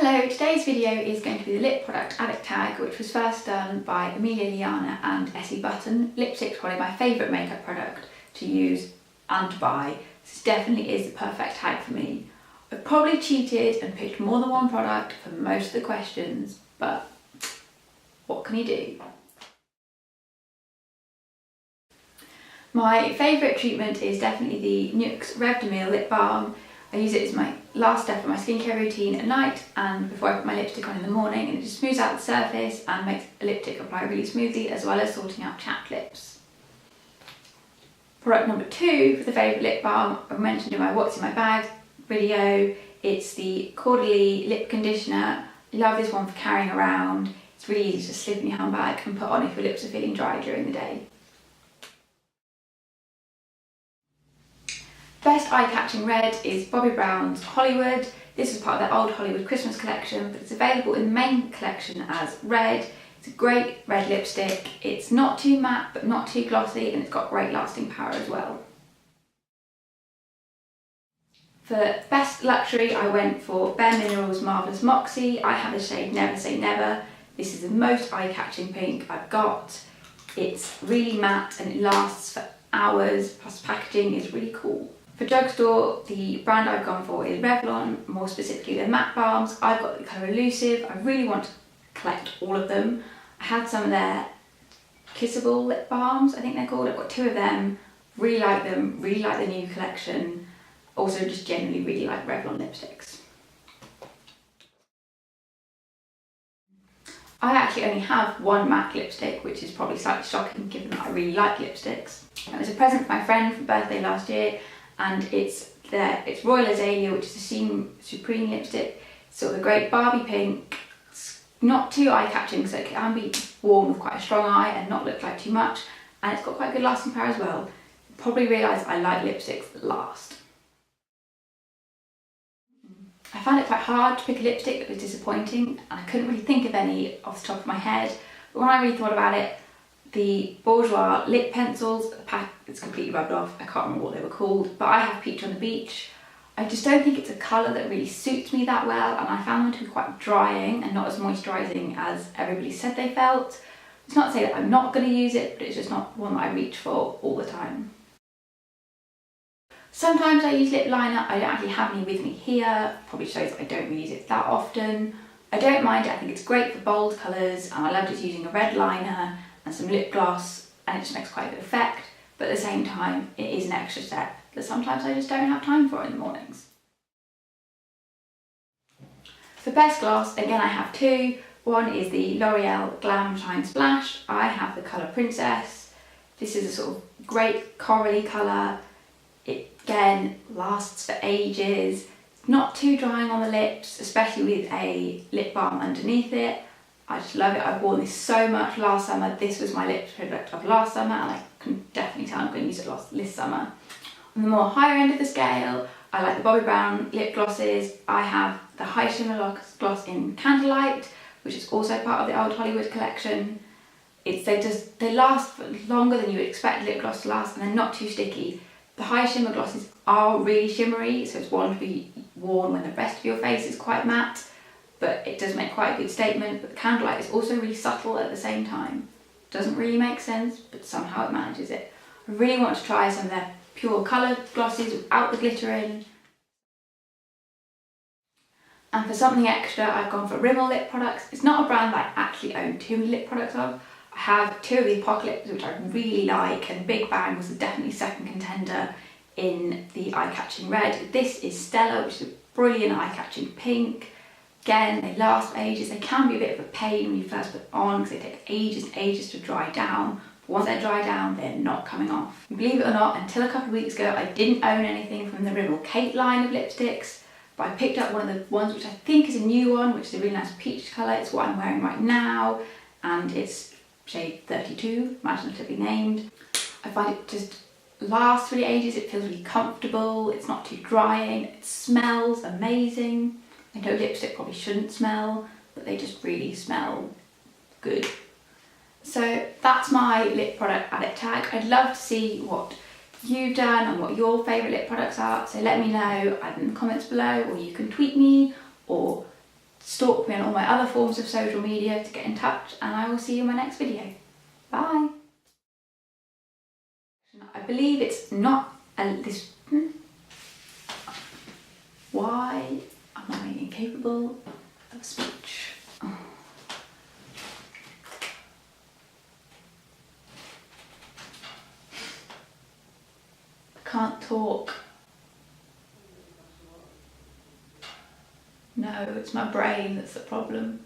Hello, today's video is going to be the lip product Addict tag, which was first done by Amelia Liana and Essie Button. Lipstick's probably my favourite makeup product to use and to buy. This definitely is the perfect tag for me. I probably cheated and picked more than one product for most of the questions, but what can you do? My favourite treatment is definitely the NYX Rev de Mille Lip Balm. I use it as my last step of my skincare routine at night and before I put my lipstick on in the morning, and it just smooths out the surface and makes a lipstick apply really smoothly, as well as sorting out chapped lips. Product number 2 for the favourite lip balm I mentioned in my What's in My Bag video. It's the Caudalie Lip Conditioner. I love this one for carrying around. It's really easy to slip in your handbag and put on if your lips are feeling dry during the day. Best eye-catching red is Bobbi Brown's Hollywood. This is part of their old Hollywood Christmas collection, but it's available in the main collection as red. It's a great red lipstick. It's not too matte, but not too glossy, and it's got great lasting power as well. For best luxury, I went for Bare Minerals Marvellous Moxie. I have the shade Never Say Never. This is the most eye-catching pink I've got. It's really matte and it lasts for hours, plus packaging is really cool. For Drugstore, the brand I've gone for is Revlon, more specifically their matte balms. I've got the colour Elusive. I really want to collect all of them. I had some of their Kissable lip balms, I think they're called. I've got 2 of them. Really like them, really like the new collection. Also just generally really like Revlon lipsticks. I actually only have one MAC lipstick, which is probably slightly shocking given that I really like lipsticks. It was a present for my friend for birthday last year, and it's Royal Azalea, which is a Sheen Supreme lipstick. It's sort of a great Barbie pink. It's not too eye-catching, so it can be worn with quite a strong eye and not look like too much, and it's got quite good lasting power as well. You probably realise I like lipsticks that last. I found it quite hard to pick a lipstick that was disappointing, and I couldn't really think of any off the top of my head, but when I really thought about it, the Bourjois lip pencils, the pack is completely rubbed off. I can't remember what they were called, but I have Peach on the Beach. I just don't think it's a colour that really suits me that well, and I found them to be quite drying and not as moisturising as everybody said they felt. It's not to say that I'm not going to use it, but it's just not one that I reach for all the time. Sometimes I use lip liner. I don't actually have any with me here. Probably shows that I don't use it that often. I don't mind it. I think it's great for bold colours, and I love just using a red liner and some lip gloss, and it just makes quite a good effect. But at the same time, it is an extra step that sometimes I just don't have time for in the mornings. For best gloss, again I have 2. One is the L'Oreal Glam Shine Splash. I have the colour Princess. This is a sort of great corally colour. It again lasts for ages. Not too drying on the lips, especially with a lip balm underneath it. I just love it. I've worn this so much last summer. This was my lip product of last summer, and I can definitely tell I'm going to use it this summer. On the more higher end of the scale, I like the Bobbi Brown lip glosses. I have the High Shimmer Gloss in Candlelight, which is also part of the old Hollywood collection. They last for longer than you would expect lip gloss to last, and they're not too sticky. The high shimmer glosses are really shimmery, so it's one to be worn when the rest of your face is quite matte, but it does make quite a good statement. But the Candlelight is also really subtle at the same time. Doesn't really make sense, but somehow it manages it. I really want to try some of their pure coloured glosses without the glitter in. And for something extra, I've gone for Rimmel lip products. It's not a brand that I actually own too many lip products of. I have 2 of the Apocalypse, which I really like, and Big Bang was definitely second contender in the eye-catching red. This is Stella, which is a brilliant eye-catching pink. Again, they last for ages. They can be a bit of a pain when you first put on because they take ages and ages to dry down. But once they're dried down, they're not coming off. And believe it or not, until a couple of weeks ago, I didn't own anything from the Rimmel Kate line of lipsticks, but I picked up one of the ones which I think is a new one, which is a really nice peach colour. It's what I'm wearing right now, and it's shade 32, imaginatively named. I find it just lasts really ages. It feels really comfortable. It's not too drying. It smells amazing. I know lipstick probably shouldn't smell, but they just really smell good. So that's my lip product Addict tag. I'd love to see what you've done and what your favourite lip products are, so let me know either in the comments below, or you can tweet me or all my other forms of social media to get in touch, and I will see you in my next video. Bye! I believe it's not Why am I incapable of speech? Oh. I can't talk. No, it's my brain that's the problem.